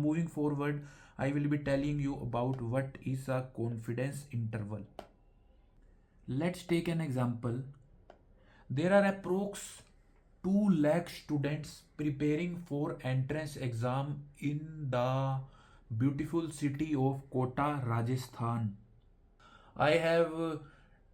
moving forward, I will be telling you about what is a confidence interval. Let's take an example. There are approx 2 lakh students preparing for entrance exam in the beautiful city of Kota, Rajasthan. I have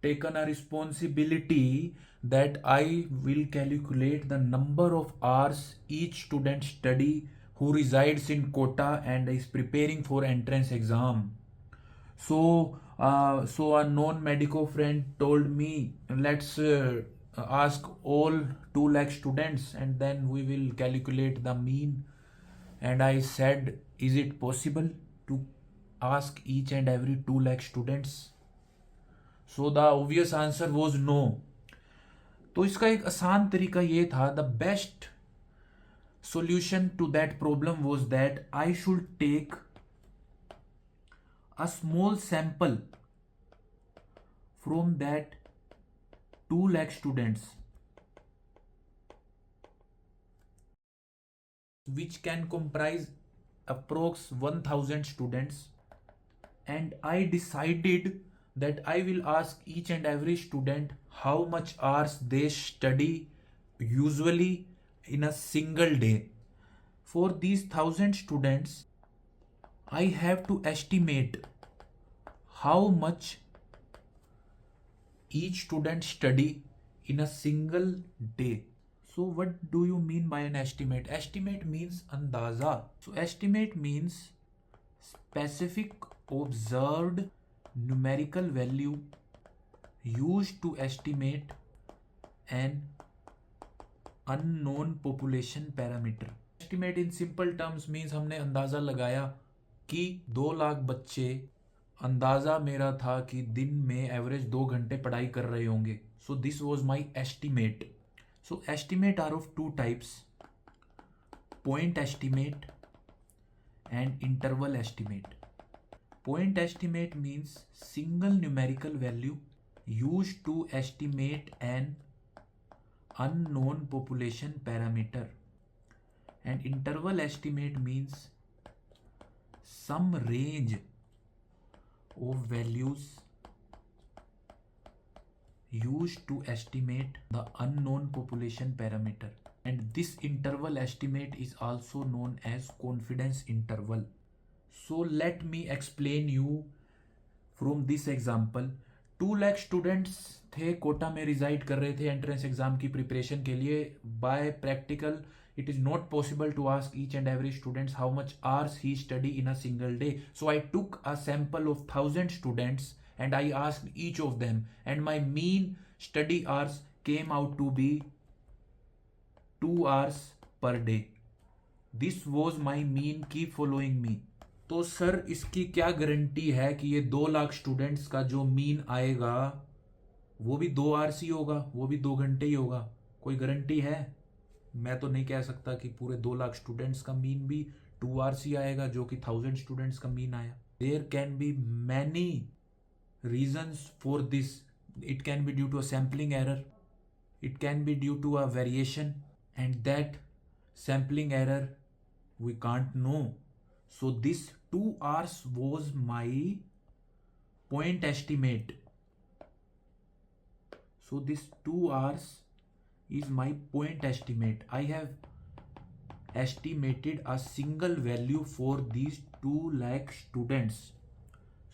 taken a responsibility that I will calculate the number of hours each student study who resides in Kota and is preparing for entrance exam. So a non-medico friend told me, let's ask all 2 lakh students and then we will calculate the mean. And I said, is it possible to ask each and every 2 lakh students? So the obvious answer was no. तो इसका एक आसान तरीका ये था, the best solution to that problem was that I should take a small sample from that 2 lakh students, which can comprise approx 1000 students, and I decided that I will ask each and every student how much hours they study usually in a single day. For these 1000 students, I have to estimate how much each student study in a single day. So what do you mean by an estimate? Estimate means andaza. So estimate means specific observed numerical value used to estimate an unknown population parameter. Estimate in simple terms means हमने अंदाज़ा लगाया कि 2 लाख बच्चे, अंदाज़ा मेरा था कि दिन में एवरेज 2 घंटे पढ़ाई कर रहे होंगे. So this was my estimate. So estimate are of two types: point estimate and interval estimate. Point estimate means single numerical value used to estimate an unknown population parameter, and interval estimate means some range of values used to estimate the unknown population parameter, and this interval estimate is also known as confidence interval. So let me explain you from this example. 2 lakh students थे, कोटा में resided कर रहे थे entrance exam की preparation के लिए. By practical it is not possible to ask each and every students how much hours he study in a single day. So I took a sample of 1000 students and I asked each of them, and my mean study hours came out to be 2 hours per day. This was my mean. Keep following me. तो sir इसकी क्या guarantee है कि ये 2 lakh students का जो mean आएगा वो भी 2 आवर्स ही होगा, वो भी 2 घंटे ही होगा? कोई गारंटी है? मैं तो नहीं कह सकता कि पूरे 2 लाख स्टूडेंट्स का मीन भी 2 आवर्स ही आएगा जो कि 1000 स्टूडेंट्स का मीन आया. There can be many reasons for this. It can be due to a sampling error, it can be due to a variation, and that sampling error we can't know. So this 2 hours was my point estimate. So this 2 hours is my point estimate. I have estimated a single value for these 2 lakh students.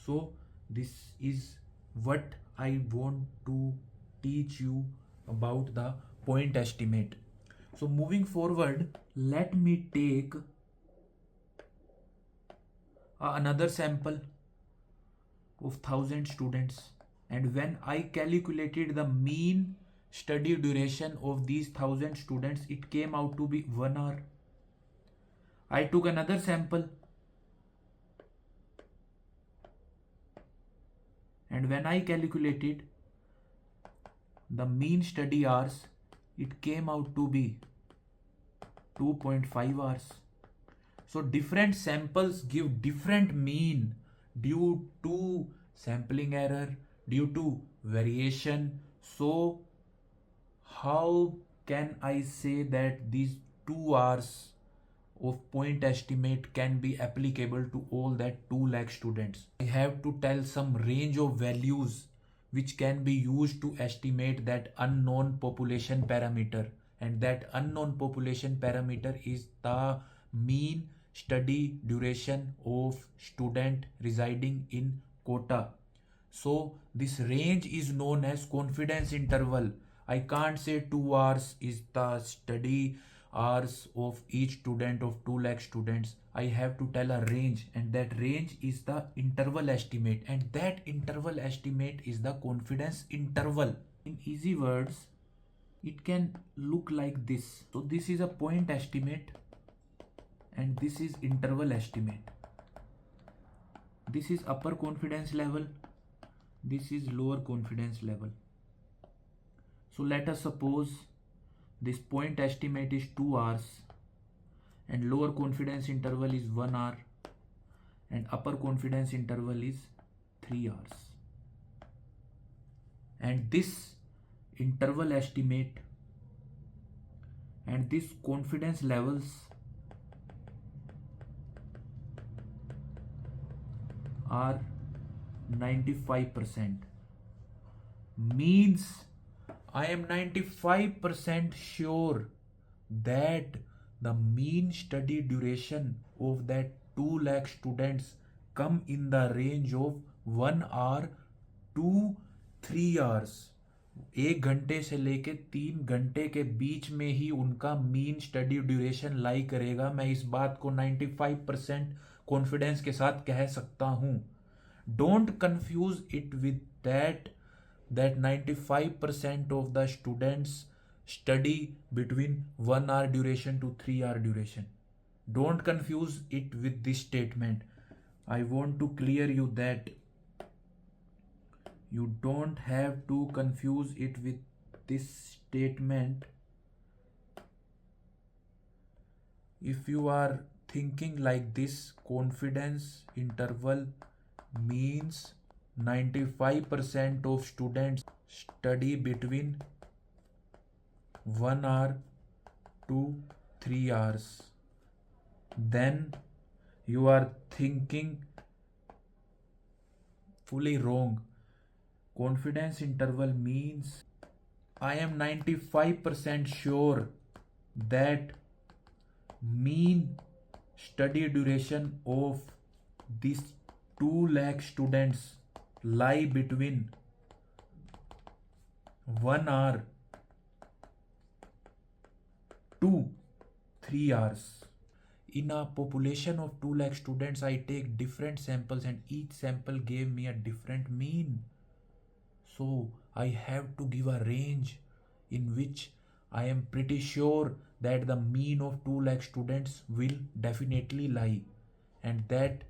So this is what I want to teach you about the point estimate. So moving forward, let me take another sample of 1000 students, and when I calculated the mean study duration of these 1000 students, it came out to be 1 hour. I took another sample, and when I calculated the mean study hours, it came out to be 2.5 hours. So different samples give different mean due to sampling error, due to variation. So how can I say that these 2 hours of point estimate can be applicable to all that 2 lakh students. I have to tell some range of values which can be used to estimate that unknown population parameter, and that unknown population parameter is the mean study duration of student residing in Kota. So this range is known as confidence interval. I can't say 2 hours is the study hours of each student of 2 lakh students. I have to tell a range, and that range is the interval estimate, and that interval estimate is the confidence interval. In easy words, it can look like this. So this is a point estimate and this is interval estimate. This is upper confidence level, this is lower confidence level. So let us suppose this point estimate is 2 hours and lower confidence interval is 1 hour and upper confidence interval is 3 hours. And this interval estimate and this confidence levels are 95%. Means I am 95% sure that the mean study duration of that 2 lakh students come in the range of 1 hour to 3 hours. 1 घंटे से लेके 3 घंटे के बीच में ही उनका mean study duration लाई करेगा. मैं इस बात को 95% कॉन्फिडेंस के साथ कह सकता हूं. Don't confuse it with that 95% of the students study between 1 hour duration to 3 hour duration. Don't confuse it with this statement. I want to clear you that you don't have to confuse it with this statement. If you are thinking like this, confidence interval means 95% of students study between 1 hour to 3 hours, then you are thinking fully wrong. Confidence interval means I am 95% sure that mean study duration of these 2 lakh students lie between 1 hour to 3 hours. In a population of 2 lakh students, I take different samples and each sample gave me a different mean. So I have to give a range in which I am pretty sure that the mean of 2 lakh students will definitely lie, and that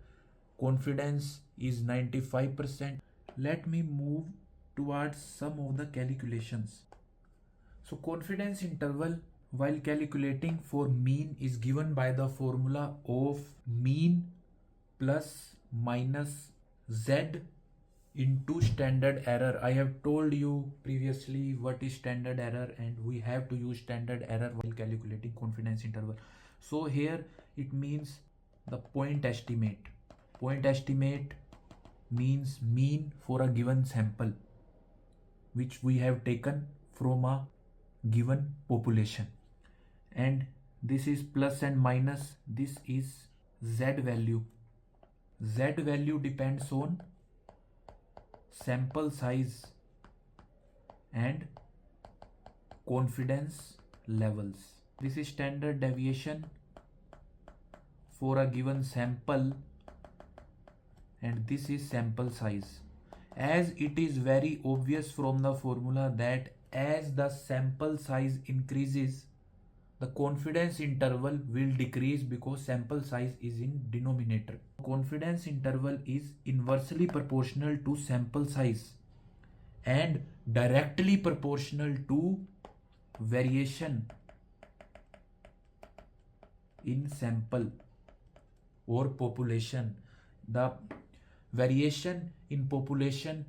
confidence is 95%. Let me move towards some of the calculations. So confidence interval while calculating for mean is given by the formula of mean plus minus z into standard error. I have told you previously what is standard error, and we have to use standard error while calculating confidence interval. So here it means the point estimate. Point estimate means mean for a given sample which we have taken from a given population, and this is plus and minus. This is z value. Z value depends on sample size and confidence levels. This is standard deviation for a given sample, and this is sample size. As it is very obvious from the formula that as the sample size increases, the confidence interval will decrease because sample size is in denominator. Confidence interval is inversely proportional to sample size and directly proportional to variation in sample or population. The variation in population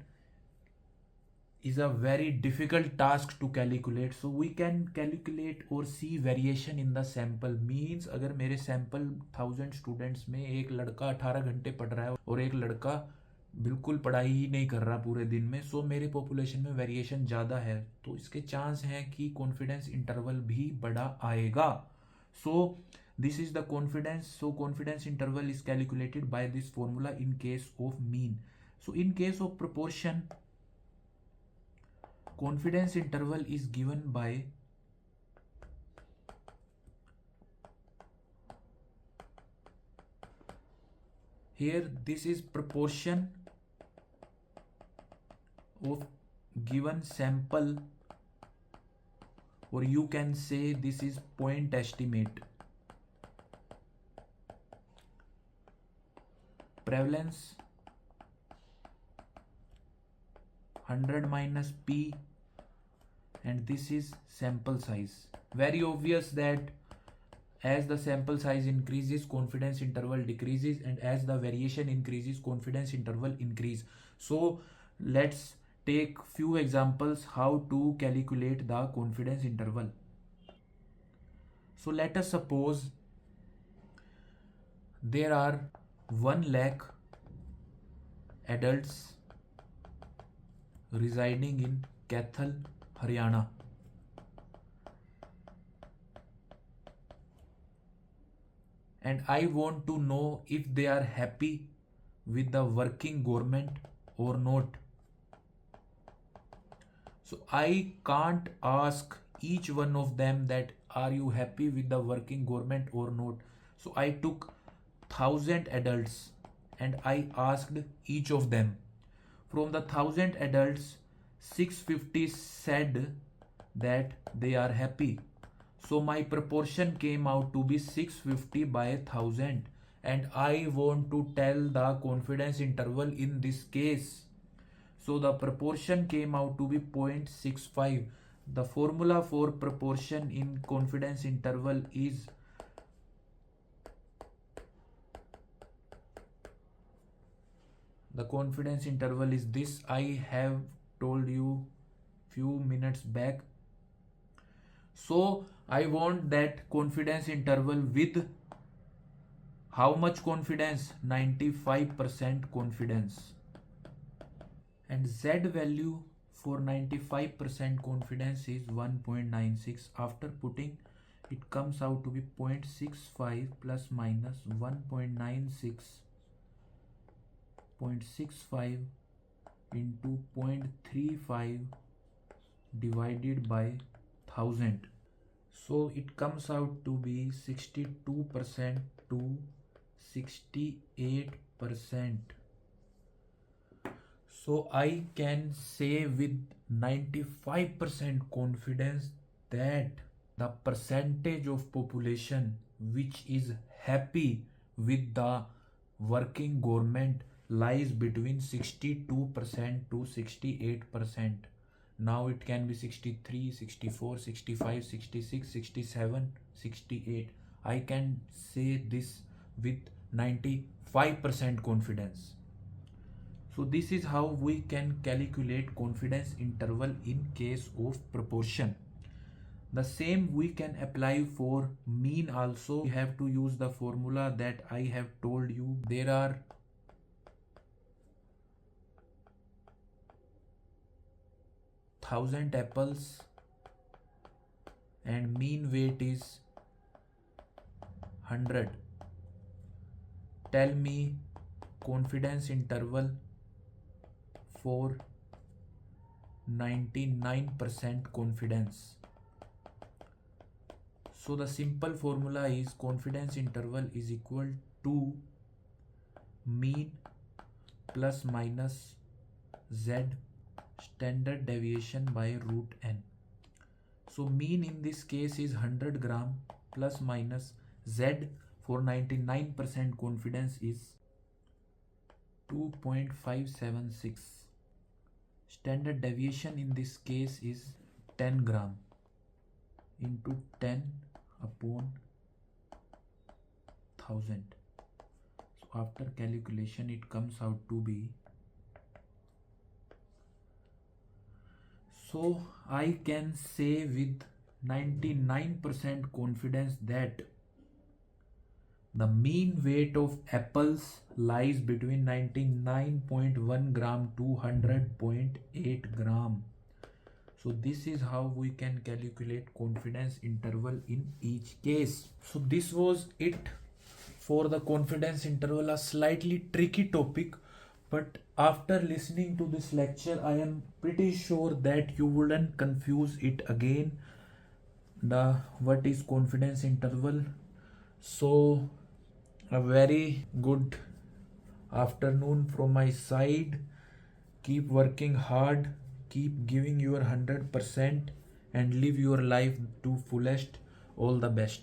is a very difficult task to calculate. So we can calculate or see variation in the sample. Means अगर मेरे sample 1000 students में एक लड़का 18 घंटे पढ़ रहा है और एक लड़का बिल्कुल पढ़ाई ही नहीं कर रहा पूरे दिन में, सो मेरे पॉपुलेशन में वेरिएशन ज़्यादा है, तो इसके चांस हैं कि कॉन्फिडेंस इंटरवल भी बड़ा आएगा. सो this is the confidence. So confidence interval is calculated by this formula in case of mean. So in case of proportion, confidence interval is given by here, this is proportion of given sample, or you can say this is point estimate. Prevalence 100 minus p, and this is sample size. Very obvious that as the sample size increases, confidence interval decreases, and as the variation increases, confidence interval increase. So let's take few examples how to calculate the confidence interval. So let us suppose there are 1 lakh adults residing in Kaithal, Haryana. And I want to know if they are happy with the working government or not. So I can't ask each one of them that are you happy with the working government or not. So I took 1000 adults and I asked each of them. From the 1000 adults, 650 said that they are happy. So my proportion came out to be 650 by 1000, and I want to tell the confidence interval in this case. So the proportion came out to be 0.65. The formula for proportion in confidence interval is this. I have told you few minutes back. So I want that confidence interval with how much confidence? 95% confidence. And Z value for 95% confidence is 1.96. After putting, it comes out to be 0.65 plus minus 1.96. 0.65 into 0.35 divided by 1000. So it comes out to be 62% to 68%. So I can say with 95% confidence that the percentage of population which is happy with the working government lies between 62% to 68%. Now it can be 63, 64, 65, 66, 67, 68. I can say this with 95% confidence. So this is how we can calculate confidence interval in case of proportion. The same we can apply for mean also. We have to use the formula that I have told you. There are 1000 apples and mean weight is 100. Tell me confidence interval for 99% confidence. So the simple formula is confidence interval is equal to mean plus minus Z standard deviation by root n. So mean in this case is 100 gram plus minus Z for 99% confidence is 2.576. Standard deviation in this case is 10 gram into 10 upon 1000. So after calculation it comes out to be So I can say with 99% confidence that the mean weight of apples lies between 99.1 gram to 100.8 gram. So this is how we can calculate confidence interval in each case. So this was it for the confidence interval, a slightly tricky topic, but after listening to this lecture, I am pretty sure that you wouldn't confuse it again. The what is confidence interval? So a very good afternoon from my side. Keep working hard, keep giving your 100%, and live your life to fullest. All the best.